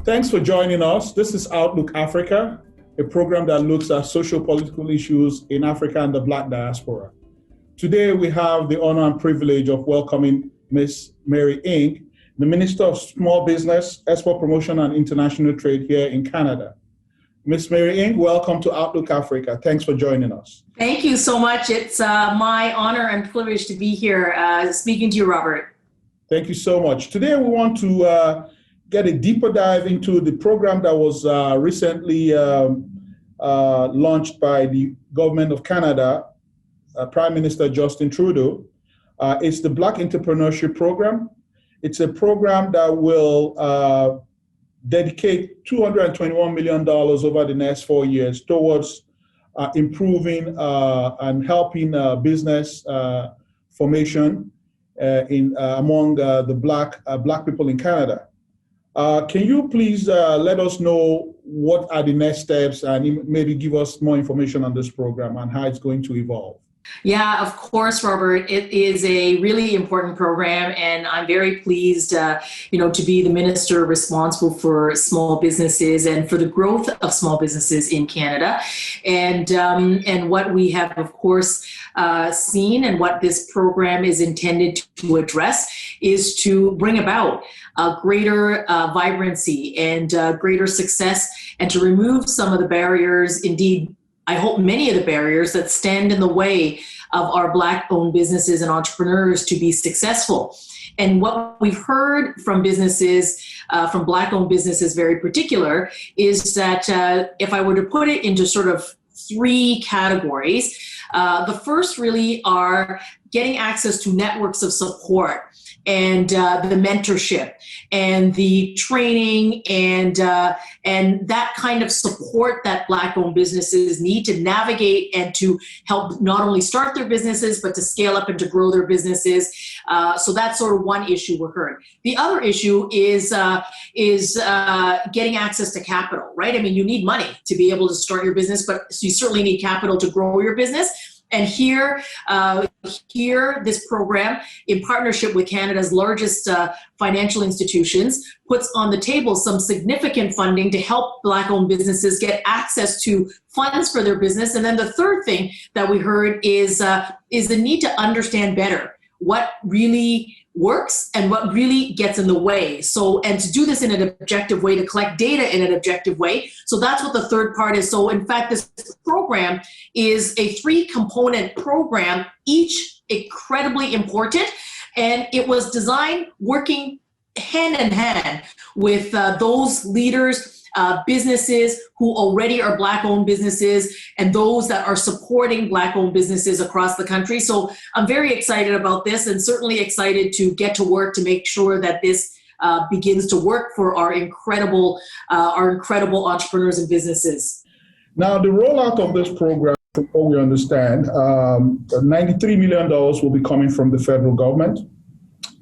Thanks for joining us. This is Outlook Africa, a program that looks at socio-political issues in Africa and the Black diaspora. Today, we have the honor and privilege of welcoming Ms. Mary Ng, the Minister of Small Business, Export Promotion and International Trade here in Canada. Ms. Mary Ng, welcome to Outlook Africa. Thanks for joining us. Thank you so much. It's my honor and privilege to be here speaking to you, Robert. Thank you so much. Today, we want to get a deeper dive into the program that was recently launched by the government of Canada, Prime Minister Justin Trudeau. It's the Black Entrepreneurship Program. It's a program that will dedicate $221 million over the next 4 years towards improving and helping business formation among the Black people in Canada. Can you please let us know what are the next steps and maybe give us more information on this program and how it's going to evolve? Yeah, of course, Robert. It is a really important program, and I'm very pleased, to be the minister responsible for small businesses and for the growth of small businesses in Canada. And what we have, of course, seen and what this program is intended to address is to bring about greater vibrancy and greater success, and to remove some of the barriers, indeed, I hope many of the barriers that stand in the way of our Black-owned businesses and entrepreneurs to be successful. And what we've heard from businesses, from Black-owned businesses very particular, is that if I were to put it into sort of three categories, the first really are getting access to networks of support and the mentorship and the training and that kind of support that Black-owned businesses need to navigate and to help not only start their businesses, but to scale up and to grow their businesses. So that's sort of one issue we heard. The other issue is getting access to capital, right? I mean, you need money to be able to start your business, but you certainly need capital to grow your business. And here, this program, in partnership with Canada's largest financial institutions, puts on the table some significant funding to help Black-owned businesses get access to funds for their business. And then the third thing that we heard is the need to understand better what really works and what really gets in the way. So, and to do this in an objective way, to collect data in an objective way. So that's what the third part is. So in fact, this program is a 3-component program, each incredibly important. And it was designed working hand in hand with those leaders, businesses who already are Black-owned businesses and those that are supporting Black-owned businesses across the country. So I'm very excited about this, and certainly excited to get to work to make sure that this begins to work for our incredible entrepreneurs and businesses. Now, the rollout of this program, from what we understand, $93 million will be coming from the federal government,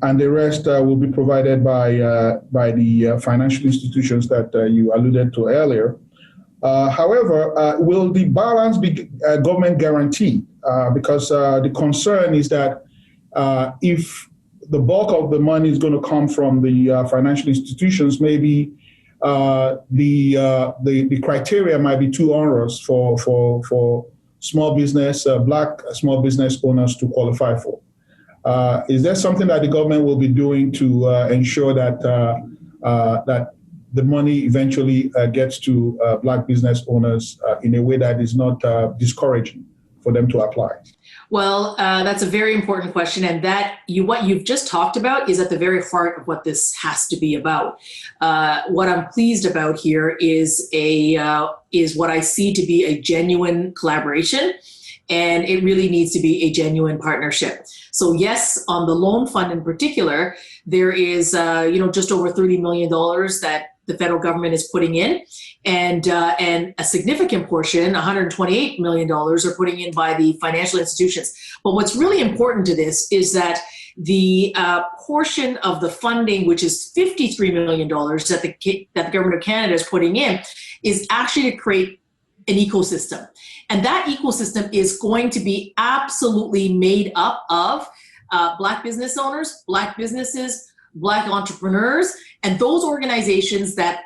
and the rest will be provided by the financial institutions that you alluded to earlier. However, will the balance be government guaranteed? Because the concern is that if the bulk of the money is going to come from the financial institutions, maybe the criteria might be too onerous for small business, Black small business owners to qualify for. Is there something that the government will be doing to ensure that that the money eventually gets to Black business owners in a way that is not discouraging for them to apply? Well, that's a very important question, and what you've just talked about is at the very heart of what this has to be about. What I'm pleased about here is what I see to be a genuine collaboration. And it really needs to be a genuine partnership. So yes, on the loan fund in particular, there is just over $30 million that the federal government is putting in, and a significant portion, $128 million, are putting in by the financial institutions. But what's really important to this is that the portion of the funding, which is $53 million that the government of Canada is putting in, is actually to create an ecosystem. And that ecosystem is going to be absolutely made up of Black business owners, Black businesses, Black entrepreneurs, and those organizations that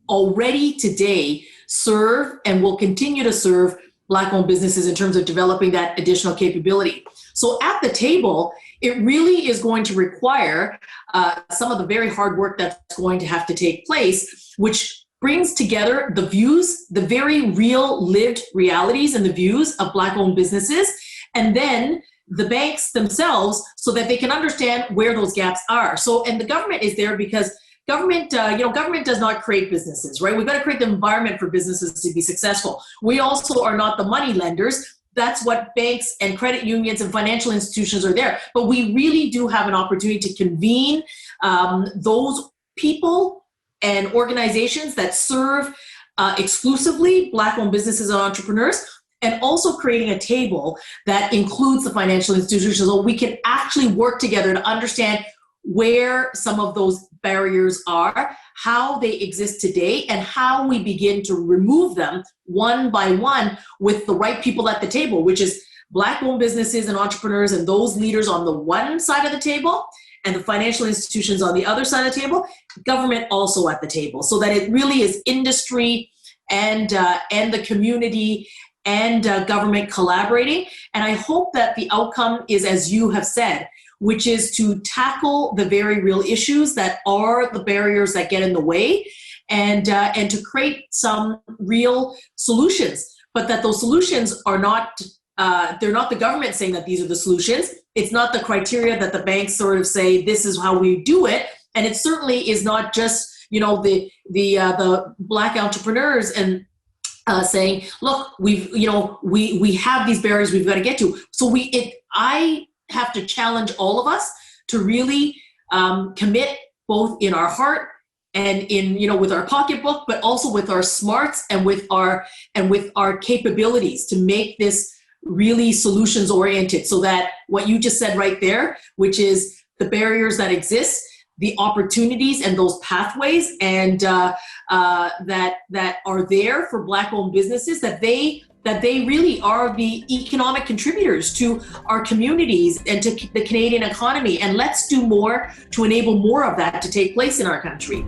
already today serve and will continue to serve Black-owned businesses in terms of developing that additional capability. So at the table, it really is going to require some of the very hard work that's going to have to take place, which brings together the views, the very real lived realities and the views of Black-owned businesses, and then the banks themselves so that they can understand where those gaps are. So, and the government is there because government does not create businesses, right? We've got to create the environment for businesses to be successful. We also are not the money lenders. That's what banks and credit unions and financial institutions are there. But we really do have an opportunity to convene those people and organizations that serve exclusively Black-owned businesses and entrepreneurs, and also creating a table that includes the financial institutions so we can actually work together to understand where some of those barriers are, how they exist today, and how we begin to remove them one by one with the right people at the table, which is Black-owned businesses and entrepreneurs and those leaders on the one side of the table and the financial institutions on the other side of the table, government also at the table, so that it really is industry and the community and government collaborating. And I hope that the outcome is, as you have said, which is to tackle the very real issues that are the barriers that get in the way, and to create some real solutions. But that those solutions are not, they're not the government saying that these are the solutions. It's not the criteria that the banks sort of say, this is how we do it. And it certainly is not just, the Black entrepreneurs and saying, look, we have these barriers we've got to get to. So I have to challenge all of us to really commit both in our heart and in, with our pocketbook, but also with our smarts and with our capabilities to make this really solutions oriented, so that what you just said right there, which is the barriers that exist, the opportunities and those pathways and that are there for Black-owned businesses, that they really are the economic contributors to our communities and to the Canadian economy. And let's do more to enable more of that to take place in our country.